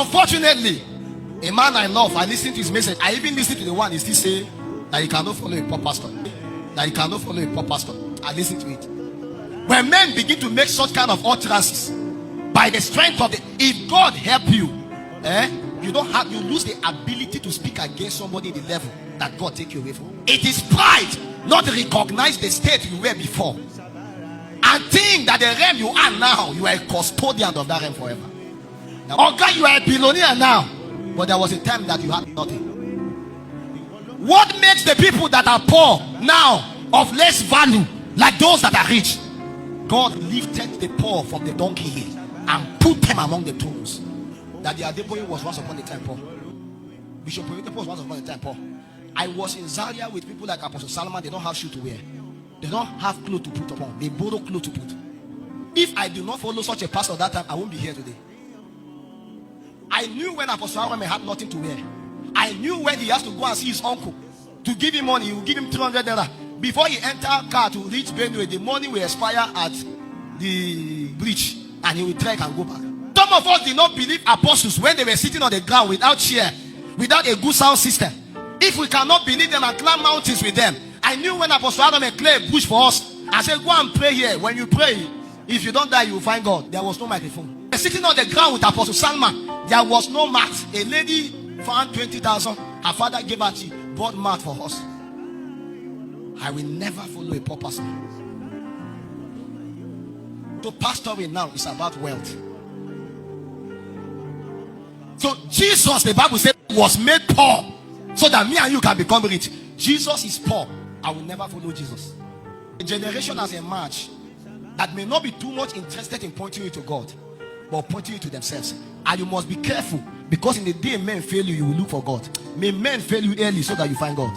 Unfortunately, a man I love, I listen to his message. I even listen to the one he still say that he cannot follow a poor pastor. That he cannot follow a poor pastor. I listen to it. When men begin to make such kind of utterances, by the strength of the, if God help you, you lose the ability to speak against somebody in the level that God take you away from. It is pride not to recognize the state you were before and think that the realm you are now, you are a custodian of that realm forever. Now, okay, you are a billionaire now, but there was a time that you had nothing. What makes the people that are poor now of less value like those that are rich? God lifted the poor from the donkey hill and put them among the tombs. That the Adeboye was once upon a time poor. Bishop Oyedepo was once upon a time poor. I was in Zaria with people like Apostle Solomon. They don't have shoe to wear. They don't have clothes to put upon. They borrow clothes to put. If I do not follow such a pastor that time, I won't be here today. I knew when Apostle Solomon had nothing to wear. I knew when he has to go and see his uncle to give him money, he will give him $300. Before he enter car to reach Benue, the money will expire at the bridge and he will trek and go back. Some of us did not believe apostles when they were sitting on the ground without chair, without a good sound system. If we cannot believe them and climb mountains with them, I knew when Apostle Adam cleared bush for us, I said, go and pray here. When you pray, if you don't die, you will find God. There was no microphone. Sitting on the ground with Apostle Salman, there was no mat. A lady found 20,000. Her father gave her tea, bought mat for us. I will never follow a poor person. So pastoring now is about wealth. So Jesus, the Bible said, was made poor so that me and you can become rich. Jesus is poor. I will never follow Jesus. A generation has emerged that may not be too much interested in pointing you to God, but pointing you to themselves. And you must be careful, because in the day men fail you, you will look for God. May men fail you early so that you find God.